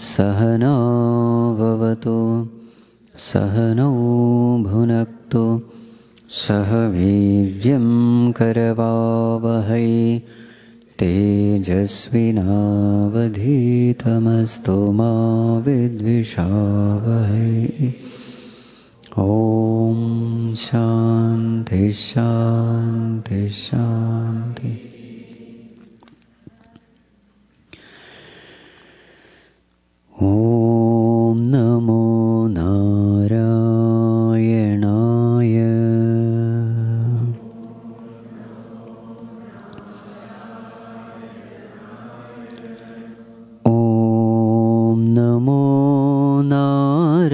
सहना भवतु सहनौ भुनक्तु सह वीर्यं करवावहै तेजस्विनावधीतमस्तु मा विद्विषावहै। ॐ शान्ति शान्ति शान्ति। ॐ नमो नारायणाय। ॐ नमो नारायणाय।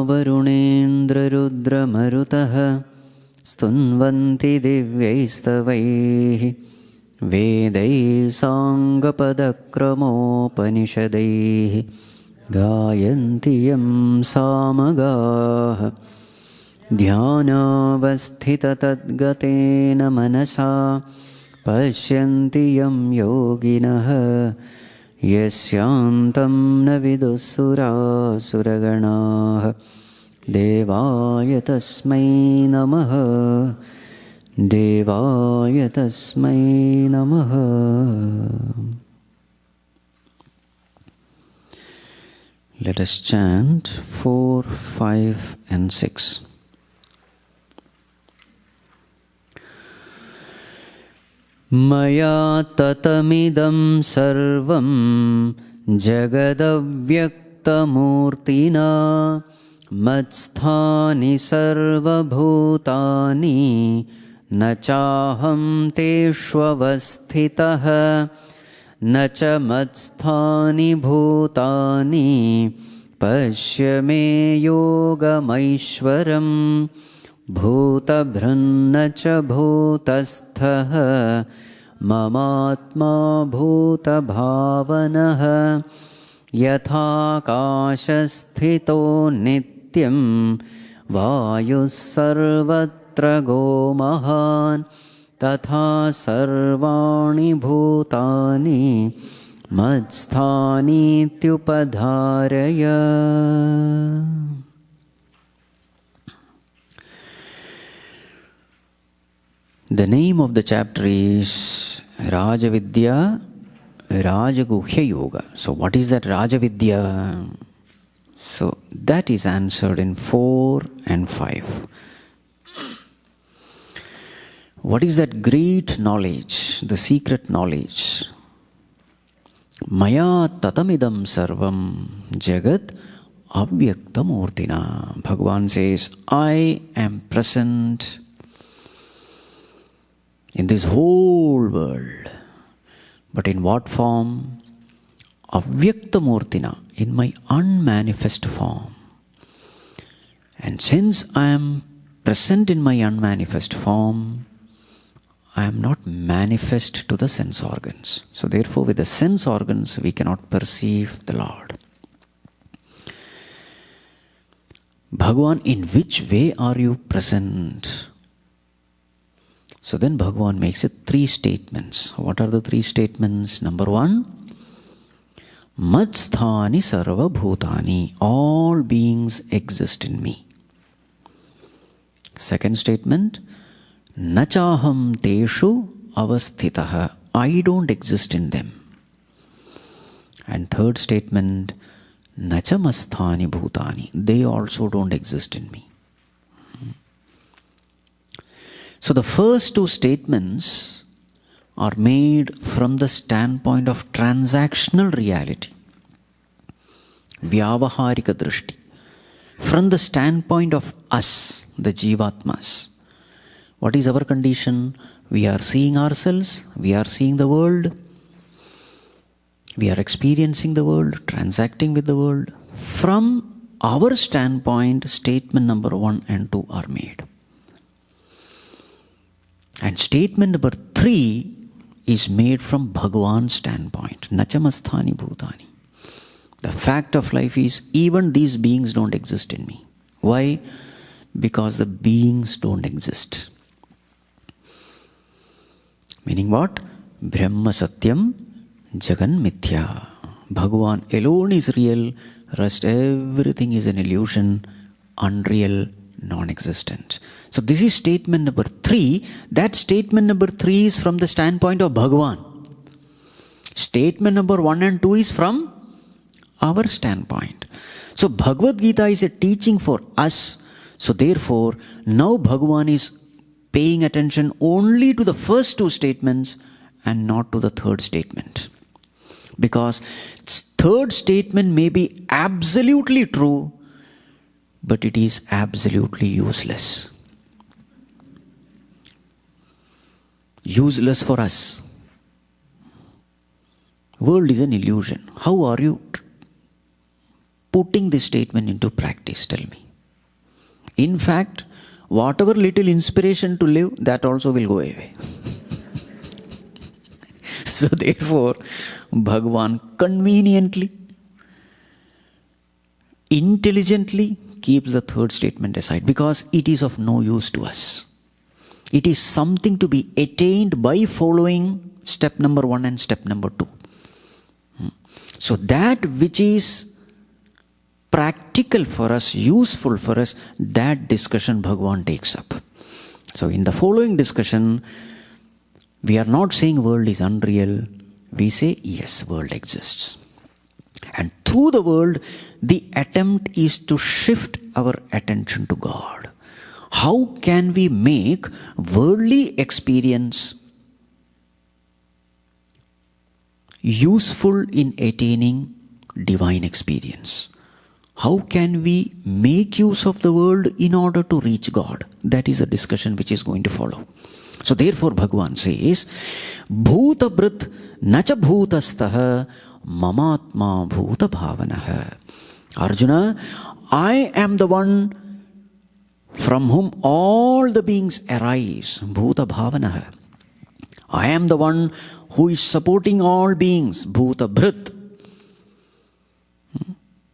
वरुणेन्द्ररुद्रमरुतः स्तुन्वन्ति दिव्यैस्तवैः वेदैः साङ्गपदक्रमोपनिषदैः गायन्ति यं सामगाः। ध्यानावस्थिततद्गतेन मनसा पश्यन्ति यं योगिनः यस्यान्तं न विदुःसुरासुरगणाः। देवाय तस्मै नमः देवाय तस्मै नमः। Let us chant 4, 5 and 6. मया ततमिदं सर्वं जगदव्यक्तमूर्तिना मत्स्थानि सर्वभूतानि न चाहं तेष्वस्थितः न च मत्स्थानि भूतानि पश्य मे योगमैश्वरम्। भूतभृन्न च भूतस्थः ममात्मा भूतभावनः। यथाकाशस्थितो नित्यं वायुः सर्वत्र गोमहान् तथा सर्वाणि भूतानि मत्स्थानीत्युपधारय। The name of the chapter is Rajavidya Rajaguhya Yoga. So what is that Rajavidya? So that is answered in 4 and 5. What is that great knowledge, the secret knowledge? Maya tatamidam sarvam jagat, avyaktamurtina. Bhagavan says, I am present in this whole world. But in what form? Avyaktamurtina, in my unmanifest form. And since I am present in my unmanifest form, I am not manifest to the sense organs. So therefore, with the sense organs, we cannot perceive the Lord. Bhagavan, in which way are you present? So then Bhagavan makes it 3 statements. What are the 3 statements? Number 1, Matsthani sarva bhutani, all beings exist in me. Second statement, Nachaham teshu avasthitaha, I don't exist in them. And third statement, Nachamasthani bhutani, they also don't exist in me. So the first 2 statements are made from the standpoint of transactional reality, vyavaharika drishti, from the standpoint of us, the jivatmas. What is our condition? We are seeing ourselves, we are seeing the world, we are experiencing the world, transacting with the world. From our standpoint, statement number 1 and 2 are made. And statement number 3 is made from Bhagavan's standpoint. Nachamasthani bhutani. The fact of life is, even these beings don't exist in me. Why? Because the beings don't exist. Meaning what? Brahma Satyam Jagan Mithya. Bhagavan alone is real, rest everything is an illusion, unreal, non-existent. So this is statement number 3. That statement number 3 is from the standpoint of Bhagavan. Statement number 1 and 2 is from our standpoint. So Bhagavad Gita is a teaching for us. So therefore, now Bhagavan is paying attention only to the first 2 statements and not to the third statement. Because third statement may be absolutely true, but it is absolutely useless. Useless for us. World is an illusion. How are you putting this statement into practice? Tell me. In fact, whatever little inspiration to live, that also will go away. So therefore, Bhagavan conveniently, intelligently keeps the third statement aside because it is of no use to us. It is something to be attained by following step number 1 and step number 2. So that which is practical for us, useful for us, that discussion Bhagavan takes up. So in the following discussion, we are not saying world is unreal. We say, yes, world exists. And through the world, the attempt is to shift our attention to God. How can we make worldly experience useful in attaining divine experience? How can we make use of the world in order to reach God? That is a discussion which is going to follow. So therefore Bhagavan says, Bhuta Bhrit Nacha Bhutastaha Mamatma Bhuta Bhavanaha. Arjuna, I am the one from whom all the beings arise. Bhuta Bhavanaha. I am the one who is supporting all beings. Bhuta Bhrit.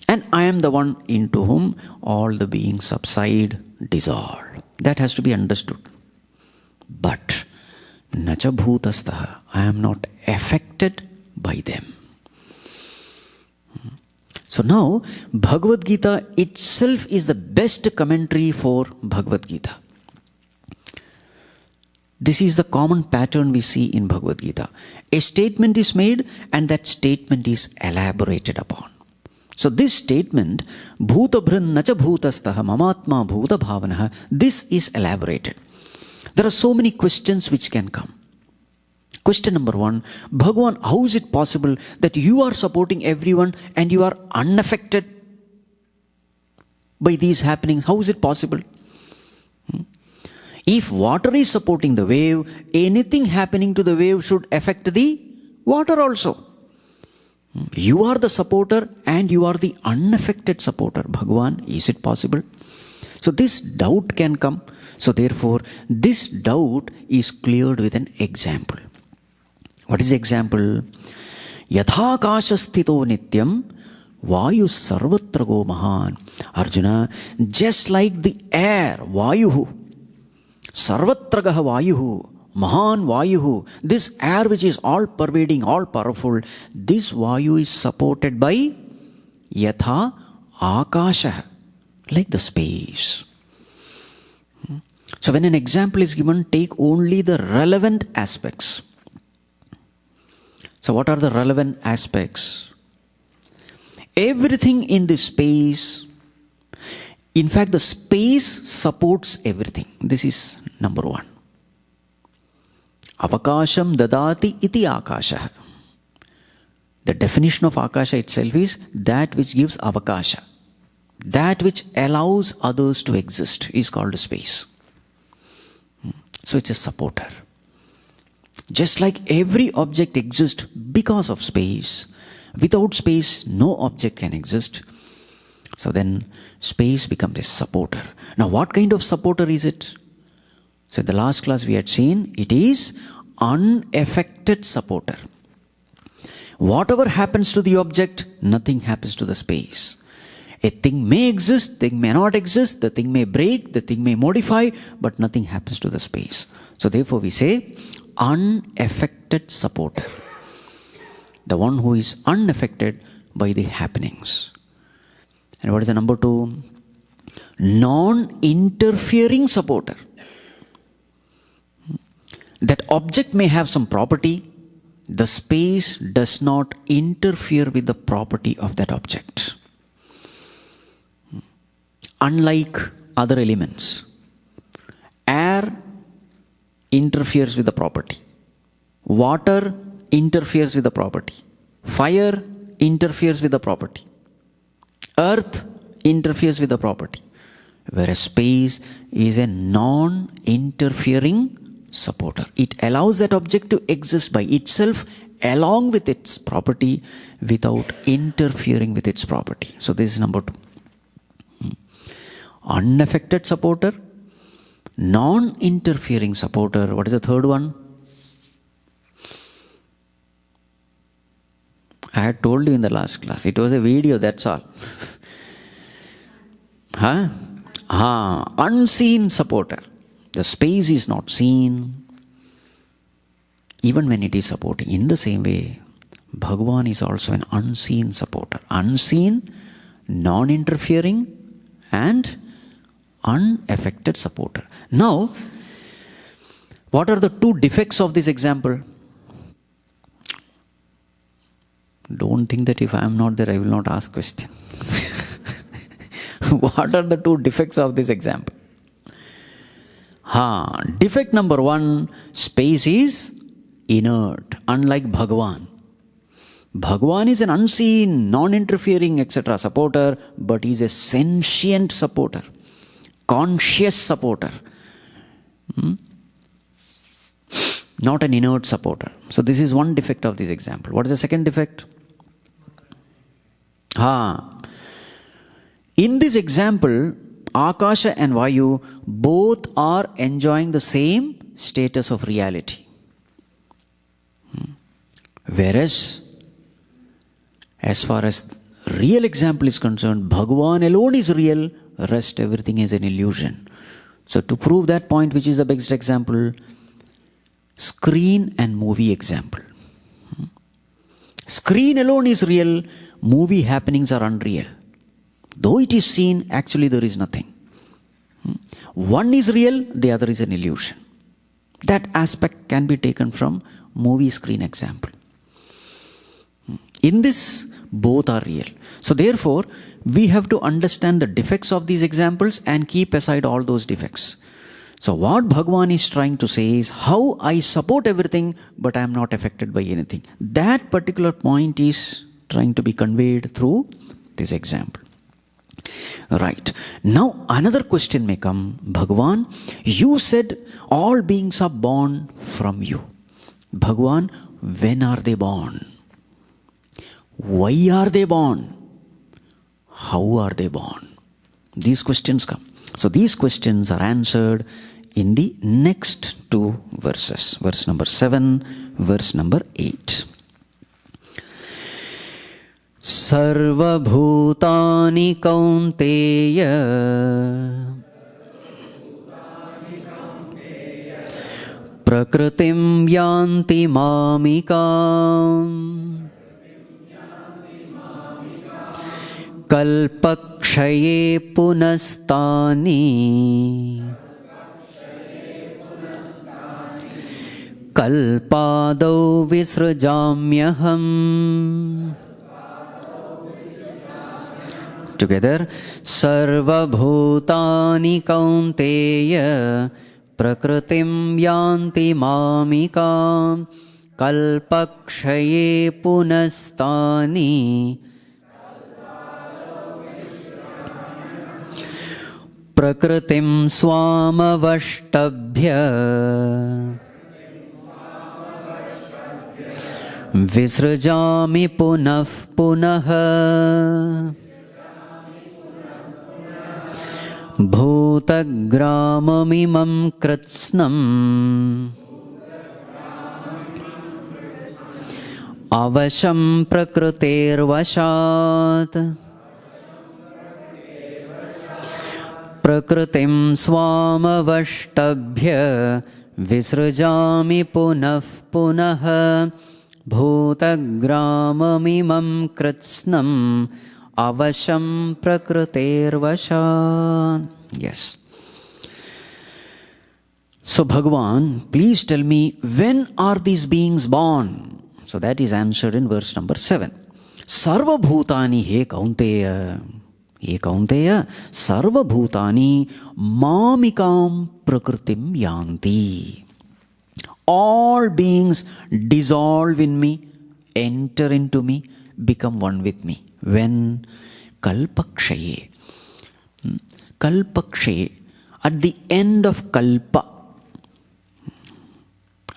And I am the one into whom all the beings subside, dissolve. That has to be understood. But Nacha Bhutastaha, I am not affected by them. So now, Bhagavad Gita itself is the best commentary for Bhagavad Gita. This is the common pattern we see in Bhagavad Gita. A statement is made and that statement is elaborated upon. So this statement, Bhuta Bhrin Nacha Bhutastaha Mamatma Bhuta Bhavanaha, this is elaborated. There are so many questions which can come. Question number 1, Bhagavan, how is it possible that you are supporting everyone and you are unaffected? by these happenings. How is it possible? If water is supporting the wave, anything happening to the wave should affect the water also. You are the supporter and you are the unaffected supporter. Bhagavan, is it possible? So this doubt can come. So therefore, this doubt is cleared with an example. What is the example? Yatha kasha sthito nityam vayu sarvatra go mahan. Arjuna, just like the air, vayuhu, sarvatra gaha vayuhu, mahan vayuhu, this air which is all pervading, all powerful, this vayu is supported by yatha akasha, like the space. So when an example is given, take only the relevant aspects. So what are the relevant aspects? Everything in this space, in fact the space supports everything. This is number one. Avakasham dadati iti akasha. The definition of akasha itself is that which gives avakasha. That which allows others to exist is called a space. So it's a supporter. Just like every object exists because of space, without space no object can exist. So then space becomes a supporter. Now what kind of supporter is it? So in the last class we had seen, it is unaffected supporter. Whatever happens to the object, nothing happens to the space. A thing may exist, thing may not exist, the thing may break, the thing may modify, but nothing happens to the space. So therefore we say unaffected supporter. The one who is unaffected by the happenings. And what is the number two? Non-interfering supporter. That object may have some property, the space does not interfere with the property of that object. Unlike other elements, air interferes with the property, water interferes with the property, fire interferes with the property, earth interferes with the property, whereas space is a non-interfering supporter. It allows that object to exist by itself along with its property without interfering with its property. So this is number two. Unaffected supporter, non-interfering supporter. What is the third one? I had told you in the last class. It was a video, that's all. Unseen supporter. The space is not seen, even when it is supporting. In the same way, Bhagavan is also an unseen supporter. Unseen, non-interfering, and unaffected supporter. Now, what are the two defects of this example? Don't think that if I am not there, I will not ask question. What are the two defects of this example? Defect number one, space is inert, unlike Bhagavan. Bhagavan is an unseen, non-interfering, etc. supporter, but he is a sentient supporter, conscious supporter, not an inert supporter. So this is one defect of this example. What is the second defect? In this example, Akasha and Vayu both are enjoying the same status of reality. Whereas, as far as real example is concerned, Bhagavan alone is real, rest everything is an illusion. So to prove that point, which is the best example? Screen and movie example. Screen alone is real, movie happenings are unreal. Though it is seen, actually there is nothing. One is real, the other is an illusion. That aspect can be taken from movie screen example. In this, both are real. So therefore, we have to understand the defects of these examples and keep aside all those defects. So what Bhagavan is trying to say is how I support everything, but I am not affected by anything. That particular point is trying to be conveyed through this example. Right. Now another question may come. Bhagavan, you said all beings are born from you. Bhagavan, when are they born? Why are they born? How are they born? These questions come. So these questions are answered in the next two verses. Verse number 7, verse number 8. Sarvabhutani kaunteya prakritim yanti mamikam kalpakshaye punastani kalpadau visrajamyaham. Together, sarvabhutani kaunteya prakritim yanti mamikam kalpakshaye punastani prakritim swamavashtabhya visrajami punah punah bhutagramamimam kritsnam avasham prakritirvashat prakritim swamavashtabhya visrajami punah punah bhutagramamimam kritsnam avasham prakritirvashan. Yes. So Bhagavan, please tell me, when are these beings born? So that is answered in verse number 7. Sarva bhutani he kaunteya. He kaunteya, sarva bhutani mamikam prakritim yanti. All beings dissolve in me, enter into me, become one with me. When? Kalpakshaye. Kalpakshaye. At the end of kalpa.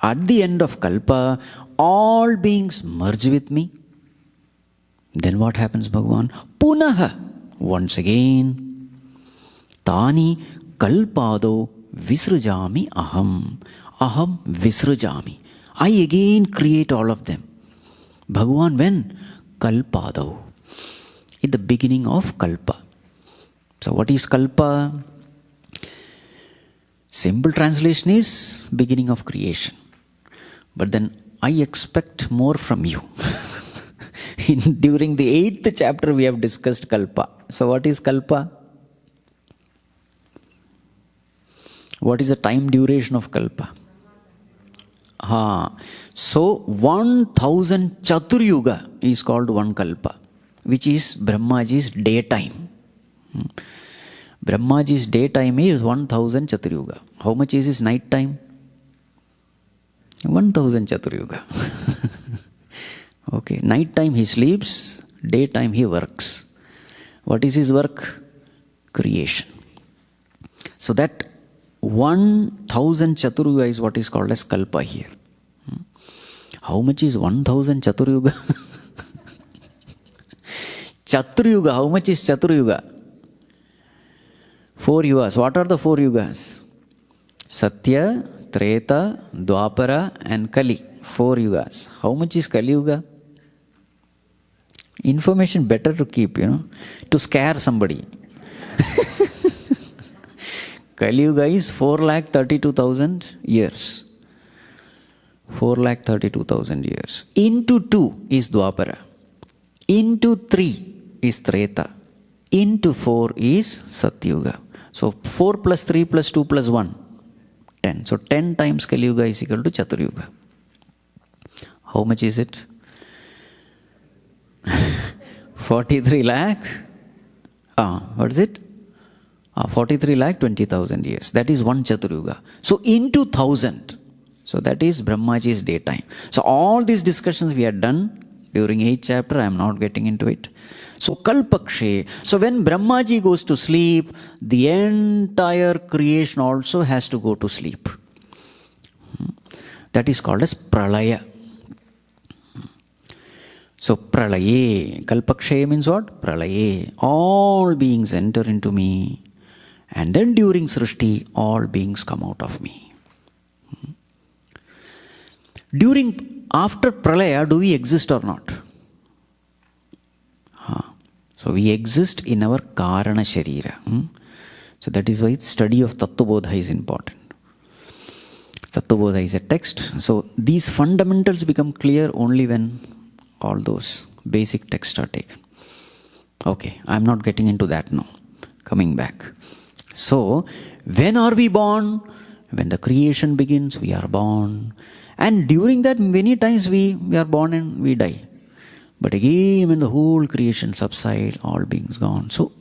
At the end of kalpa, all beings merge with me. Then what happens, Bhagavan? Punaha. Once again. Tani kalpado visrajami aham. Aham visrajami. I again create all of them. Bhagavan, when? Kalpado. In the beginning of kalpa. So what is kalpa? Simple translation is beginning of creation. But then I expect more from you. During the 8th chapter we have discussed kalpa. So what is kalpa? What is the time duration of kalpa? So 1000 Chaturyuga is called one kalpa, which is Brahmaji's daytime. Brahmaji's daytime is 1000 Chaturyuga. How much is his night time? 1000 Chaturyuga. Okay, night time he sleeps, daytime he works. What is his work? Creation. So that 1000 Chaturyuga is what is called as kalpa here. How much is 1000 Chaturyuga? Chaturyuga, how much is Chaturyuga? 4 yugas. What are the 4 yugas? Satya, Treta, Dwapara and Kali. 4 yugas. How much is Kali Yuga? Information better to keep, to scare somebody. Kali Yuga is 4,32,000 years. 4,32,000 years. Into 2 is Dwapara. Into 3 is Treta. Into 4 is Satyuga. So 4 plus 3 plus 2 plus 1, 10. So 10 times Kali Yuga is equal to Chaturyuga. How much is it? 43 lakh. What is it? 43,20,000 years. That is one Chaturyuga. So into 1000. So that is Brahmaji's daytime. So all these discussions we had done During 8th chapter, I am not getting into it. So kalpakshe. So when Brahmaji goes to sleep, the entire creation also has to go to sleep. That is called as pralaya. So pralaye. Kalpakshe means what? Pralaye. All beings enter into me. And then during Srishti, all beings come out of me. After pralaya, do we exist or not? So we exist in our karana sharira. So that is why study of Tattvabodha is important. Tattvabodha is a text. So these fundamentals become clear only when all those basic texts are taken. Okay, I am not getting into that now. Coming back. So, when are we born? When the creation begins, we are born. And during that, many times we are born and we die. But again, when the whole creation subsides, all beings gone. So,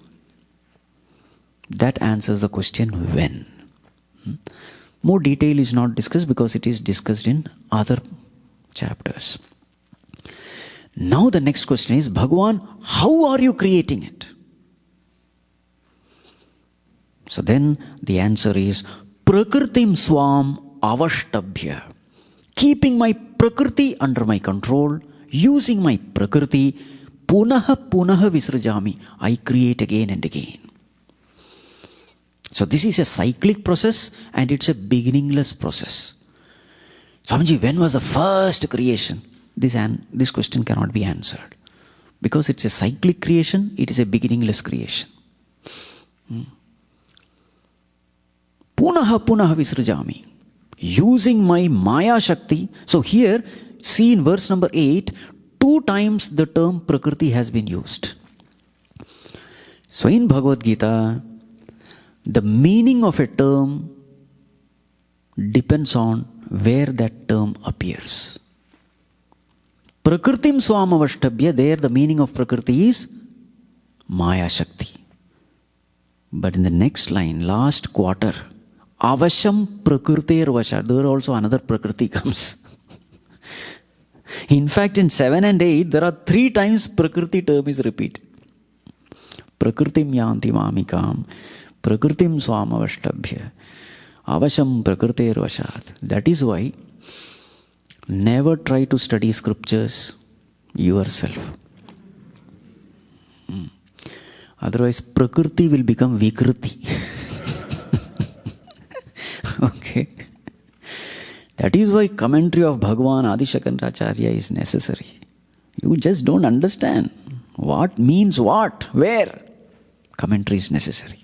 that answers the question, when? More detail is not discussed because it is discussed in other chapters. Now the next question is, Bhagavan, how are you creating it? So then the answer is, Prakritim swam avashtabhya. Keeping my Prakriti under my control, using my Prakriti, punaha visrajami. I create again and again. So this is a cyclic process and it's a beginningless process. Swamiji, when was the first creation? This question cannot be answered. Because it's a cyclic creation, it is a beginningless creation. Punaha visrajami. Using my Maya Shakti. So here, see in verse number 8, 2 times the term Prakriti has been used. So in Bhagavad Gita, the meaning of a term depends on where that term appears. Prakritim swamavashtabhya, there the meaning of Prakriti is Maya Shakti. But in the next line, last quarter, Avasham Prakriter Vasha, there also another Prakriti comes. In fact, in 7 and 8, there are 3 times Prakriti term is repeated. Prakritim yanti mamikam, Prakritim swamavashtabhya, Avasham Prakriter Vashat. That is why never try to study scriptures yourself. Otherwise, Prakriti will become Vikriti. Okay. That is why commentary of Bhagavan Adishakaracharya is necessary. You just don't understand what means what, where. Commentary is necessary.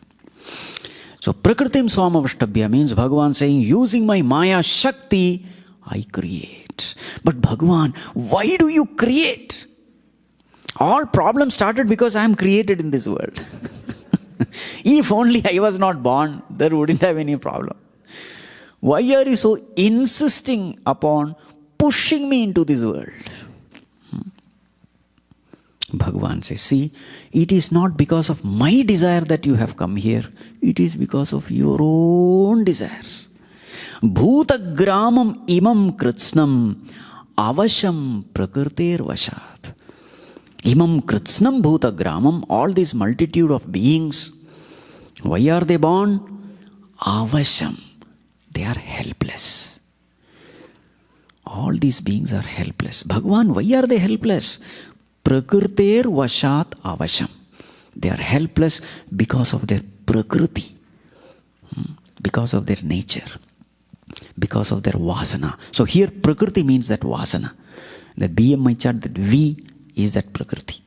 So, Prakritim Swamavashtabhya means Bhagavan saying, using my Maya Shakti, I create. But Bhagavan, why do you create? All problems started because I am created in this world. If only I was not born, there wouldn't have any problem. Why are you so insisting upon pushing me into this world? Bhagavan says, see, it is not because of my desire that you have come here. It is because of your own desires. Bhuta gramam imam kritsnam avasham prakrtir vashat. Imam kritsnam bhuta gramam, all this multitude of beings, why are they born? Avasham. They are helpless. All these beings are helpless. Bhagavan, why are they helpless? Prakrtir vashat avasham. They are helpless because of their prakriti, because of their nature, because of their vasana. So here prakriti means that vasana. That BMI chart, that V is that prakriti.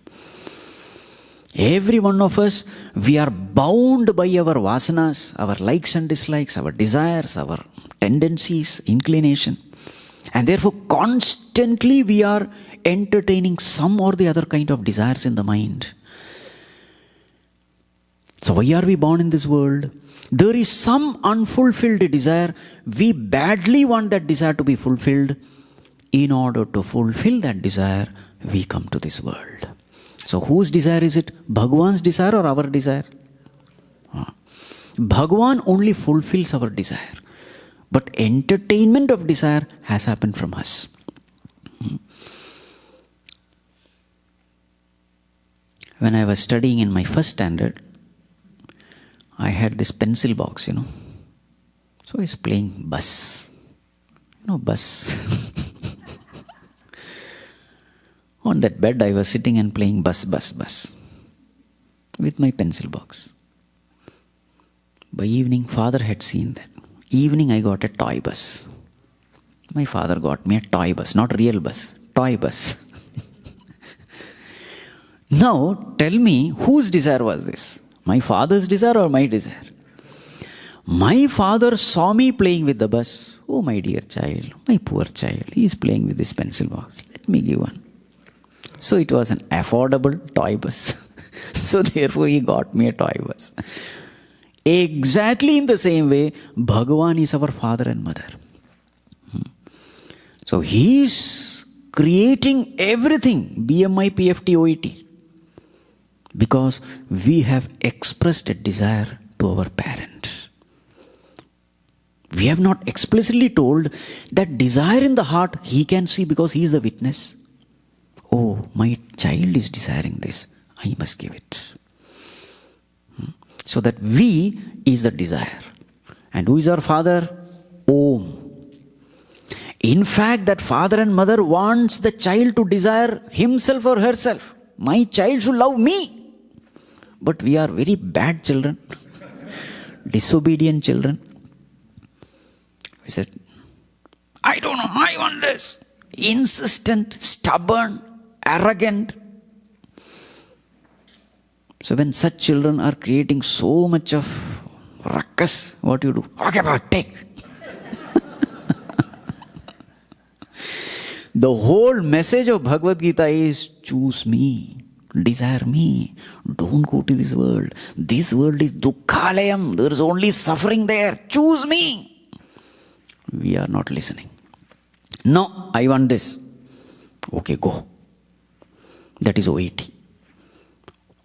Every one of us, we are bound by our vasanas, our likes and dislikes, our desires, our tendencies, inclination. And therefore, constantly we are entertaining some or the other kind of desires in the mind. So why are we born in this world? There is some unfulfilled desire. We badly want that desire to be fulfilled. In order to fulfill that desire, we come to this world. So whose desire is it? Bhagavan's desire or our desire? Bhagavan only fulfills our desire. But entertainment of desire has happened from us. When I was studying in my first standard, I had this pencil box, So I was playing bus. Bus. On that bed I was sitting and playing bus with my pencil box. By evening, father had seen that. Evening I got a toy bus. My father got me a toy bus, not real bus, toy bus. Now tell me, whose desire was this? My father's desire or my desire? My father saw me playing with the bus. Oh, my dear child, my poor child, he is playing with this pencil box. Let me give one. So it was an affordable toy bus. So therefore he got me a toy bus. Exactly in the same way, Bhagavan is our father and mother. So he is creating everything, BMI, PFT, OET, because we have expressed a desire to our parent. We have not explicitly told that desire in the heart he can see because he is the witness. Oh, my child is desiring this, I must give it. So that we is the desire. And who is our father? Om. In fact, that father and mother wants the child to desire himself or herself. My child should love me. But we are very bad children, disobedient children. We said, I don't know, I want this. Insistent, stubborn, arrogant. So when such children are creating so much of ruckus, what do you do? Okay, take. The whole message of Bhagavad Gita is choose me, desire me, don't go to this world. This world is dukkhalayam, there is only suffering there. Choose me. We are not listening. No, I want this. Okay, go. That is OET.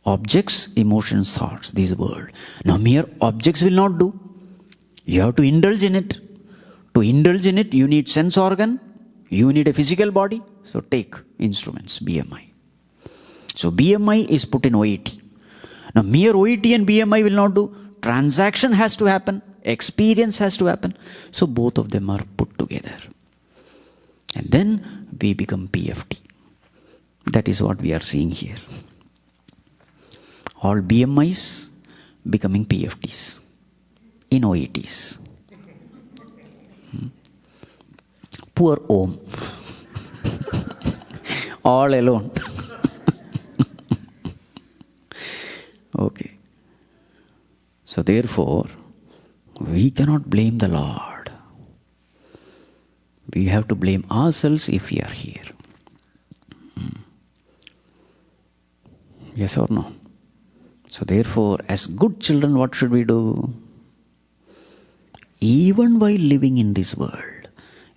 Objects, emotions, thoughts, this world. Now mere objects will not do. You have to indulge in it. To indulge in it, you need sense organ. You need a physical body. So take instruments, BMI. So BMI is put in OET. Now mere OET and BMI will not do. Transaction has to happen. Experience has to happen. So both of them are put together. And then we become PFT. That is what we are seeing here. All BMIs becoming PFTs in OETs. Poor Om. All alone. Okay. So therefore, we cannot blame the Lord. We have to blame ourselves if we are here. Yes or no? So therefore, as good children, what should we do? Even while living in this world,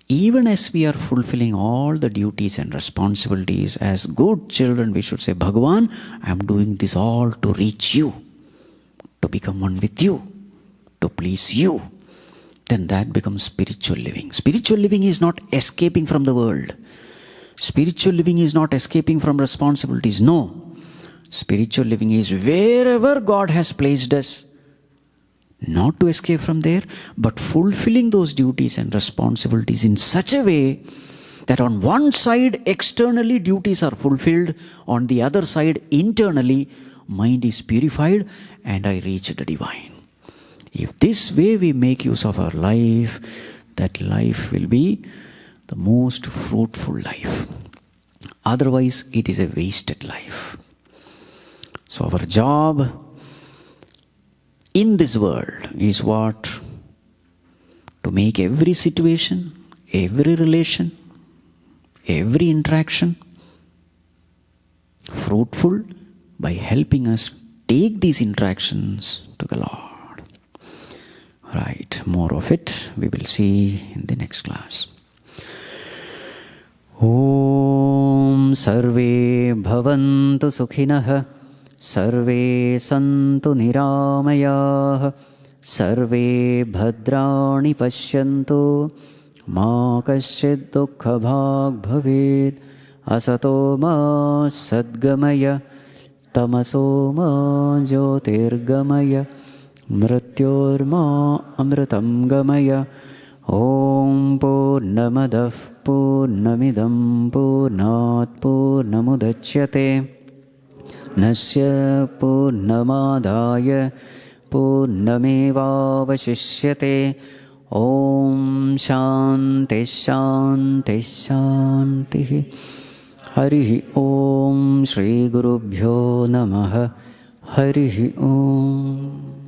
even as we are fulfilling all the duties and responsibilities, as good children, we should say, Bhagavan, I am doing this all to reach you, to become one with you, to please you. Then that becomes spiritual living. Spiritual living is not escaping from the world. Spiritual living is not escaping from responsibilities. No. Spiritual living is wherever God has placed us, not to escape from there, but fulfilling those duties and responsibilities in such a way that on one side externally duties are fulfilled, on the other side internally mind is purified and I reach the divine. If this way we make use of our life, that life will be the most fruitful life. Otherwise it is a wasted life. So our job in this world is what? To make every situation, every relation, every interaction fruitful by helping us take these interactions to the Lord. Right, more of it we will see in the next class. Om Sarve Bhavantu Sukhinah Sarve Santu Niramayah Sarve Bhadrani Pashyantu Ma Kaschid Dukkha Bhag Bhaved Asato Ma Sadgamaya तमसो मा ज्योतिर्गमय मृत्योर्मा अमृतं गमय। ॐ पूर्णमदः पूर्णमिदं पूर्णात् पूर्णमुदच्यते पूर्णस्य पूर्णमादाय पूर्णमेवावशिष्यते। ॐ शान्तिः शान्तिः शान्तिः। हरिः ॐ श्रीगुरुभ्यो नमः। हरिः ॐ।